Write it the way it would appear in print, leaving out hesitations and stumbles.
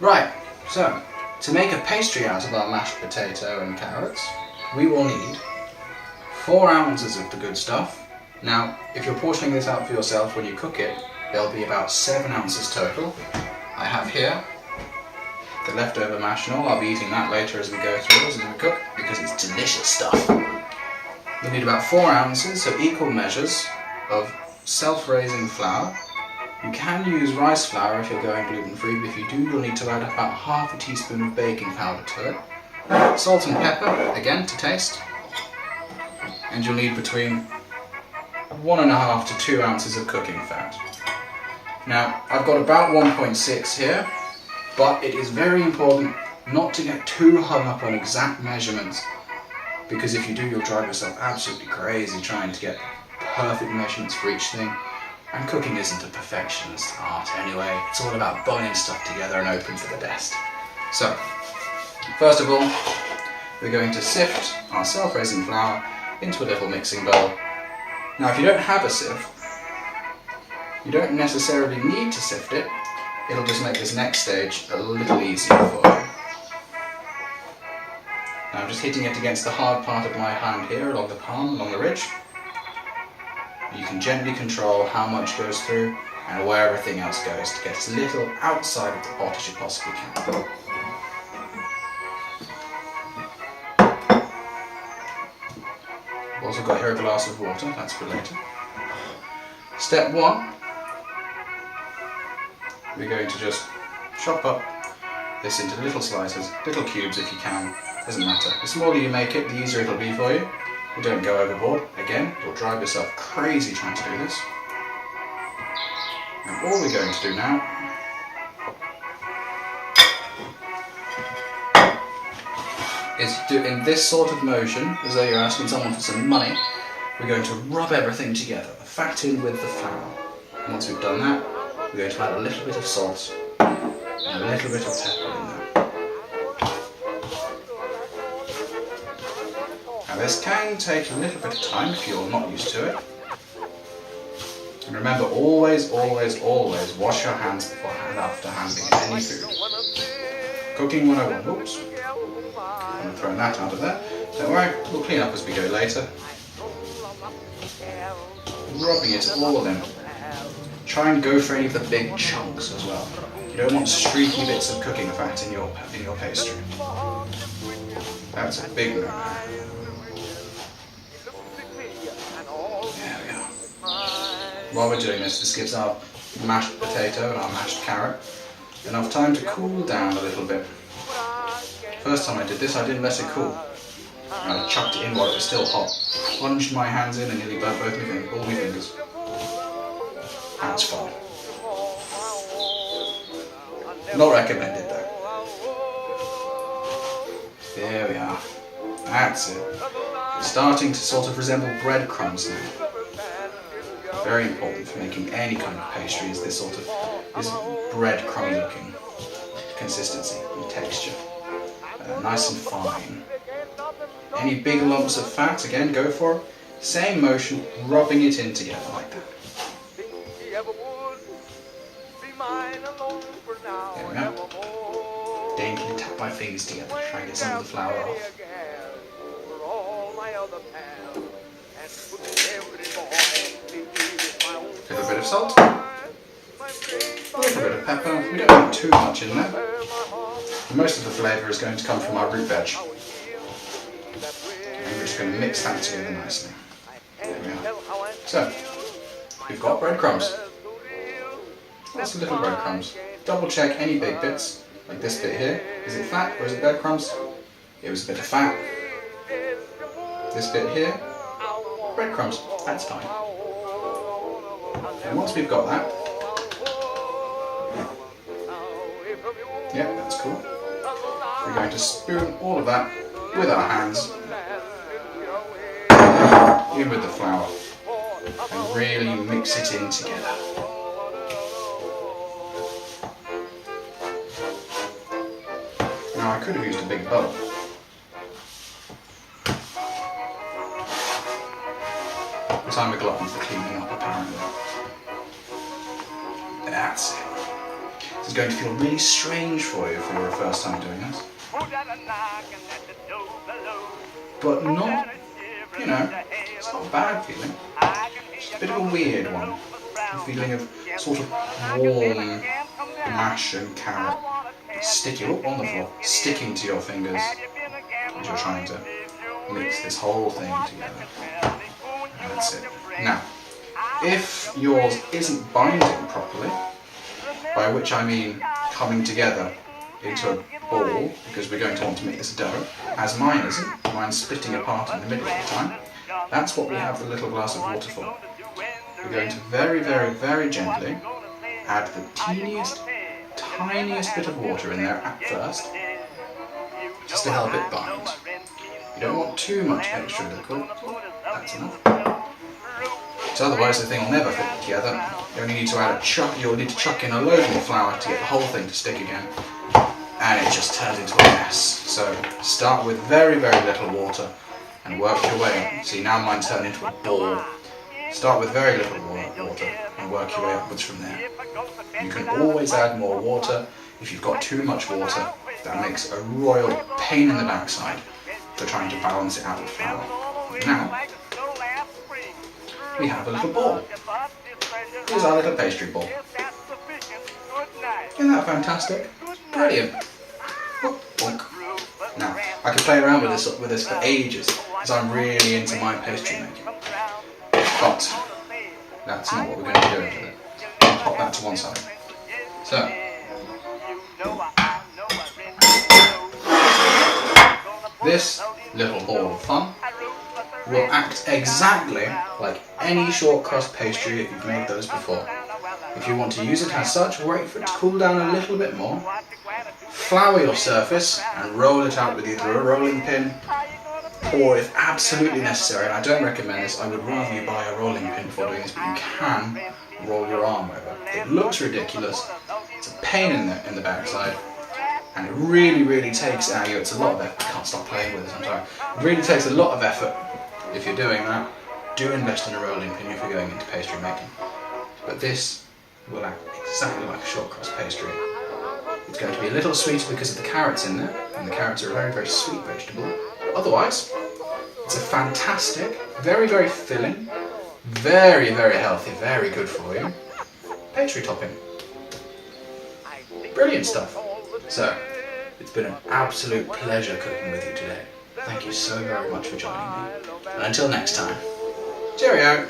Right, so to make a pastry out of our mashed potato and carrots, we will need 4 ounces of the good stuff. Now, if you're portioning this out for yourself when you cook it, there'll be about 7 ounces total. I have here the leftover mash and all. I'll be eating that later as we go through, as we cook, because it's delicious stuff. You'll need about 4 ounces, so equal measures, of self-raising flour. You can use rice flour if you're going gluten-free, but if you do, you'll need to add about half a teaspoon of baking powder to it. Salt and pepper, again, to taste. And you'll need between 1.5 to 2 ounces of cooking fat. Now, I've got about 1.6 here, but it is very important not to get too hung up on exact measurements, because if you do, you'll drive yourself absolutely crazy trying to get perfect measurements for each thing. And cooking isn't a perfectionist art anyway. It's all about binding stuff together and hoping for the best. So, first of all, we're going to sift our self-raising flour into a little mixing bowl. Now, if you don't have a sieve, you don't necessarily need to sift it. It'll just make this next stage a little easier for you. Now, I'm just hitting it against the hard part of my hand here, along the palm, along the ridge. You can gently control how much goes through and where everything else goes to get as little outside of the pot as you possibly can. I've also got here a glass of water, that's for later. Step 1, we're going to just chop up this into little slices, little cubes if you can, doesn't matter. The smaller you make it, the easier it'll be for you. But don't go overboard. Again, you'll drive yourself crazy trying to do this. And all we're going to do now is do in this sort of motion, as though you're asking someone for some money. We're going to rub everything together, the fat in with the flour. And once we've done that, we're going to add a little bit of salt and a little bit of pepper in there. Now this can take a little bit of time if you're not used to it. And remember, always, always, always wash your hands before and after handling any food. Cooking 101, whoops. I'm going to throw that out of there. Don't worry, we'll clean up as we go later. Rubbing it all in. Try and go for any of the big chunks as well. You don't want streaky bits of cooking fat in your pastry. That's a big no. There we go. While we're doing this gives our mashed potato and our mashed carrot enough time to cool down a little bit. First time I did this, I didn't let it cool. I chucked it in while it was still hot. Plunged my hands in and nearly burnt all my fingers. That's fun. Not recommended though. There we are. That's it. It's starting to sort of resemble breadcrumbs now. Very important for making any kind of pastry is this sort of breadcrumby looking consistency and texture. Nice and fine. Any big lumps of fat, again, go for it. Same motion, rubbing it in together like that. There we go. Daintily tap my fingers together to try and get some of the flour off. A little bit of salt. A little bit of pepper. We don't need too much in there. Most of the flavour is going to come from our root veg. And we're just going to mix that together nicely. There we are. So, we've got breadcrumbs. Lots of little breadcrumbs. Double check any big bits, like this bit here. Is it fat or is it breadcrumbs? It was a bit of fat. This bit here, breadcrumbs. That's fine. And once we've got that, yeah, that's cool. We're going to spoon all of that with our hands in with the flour and really mix it in together. Now I could have used a big bowl. But I'm a glutton for cleaning up apparently. That's it. is going to feel really strange for you for your first time doing this. But not, you know, it's not a bad feeling. It's a bit of a weird one. A feeling of sort of warm mash and carrot sticking on the floor, sticking to your fingers as you're trying to mix this whole thing together. And that's it. Now, if yours isn't binding properly, by which I mean coming together into a ball, because we're going to want to make this dough, as mine isn't, mine's splitting apart in the middle of the time, that's what we have the little glass of water for. We're going to very, very, very gently add the tiniest bit of water in there at first, just to help it bind. You don't want too much extra liquid, that's enough. So otherwise the thing will never fit together. You only need to add you'll need to chuck in a load more flour to get the whole thing to stick again, and it just turns into a mess. So start with very, very little water and work your way. See, now mine's turned into a ball. Start with very little water and work your way upwards from there. You can always add more water if you've got too much water. That makes a royal pain in the backside for trying to balance it out with flour. Now, we have a little ball. Here's our little pastry ball. Isn't that fantastic? Brilliant. Now, I could play around with this for ages, because I'm really into my pastry making. But that's not what we're going to be doing with it. I'll pop that to one side. So, this little ball of fun will act exactly like any short crust pastry if you've made those before. If you want to use it as such, wait for it to cool down a little bit more. Flour your surface and roll it out with either a rolling pin, or if absolutely necessary, and I don't recommend this, I would rather you buy a rolling pin before doing this, but you can roll your arm over. It looks ridiculous, it's a pain in the backside, and it really, really takes it's a lot of effort. I can't stop playing with this, I'm sorry. It really takes a lot of effort if you're doing that. Do invest in a rolling pin if you're going into pastry making. But this will act exactly like a short crust pastry. It's going to be a little sweeter because of the carrots in there, and the carrots are a very, very sweet vegetable. Otherwise, it's a fantastic, very, very filling, very, very healthy, very good for you pastry topping. Brilliant stuff. So, it's been an absolute pleasure cooking with you today. Thank you so very much for joining me. And until next time, cheerio!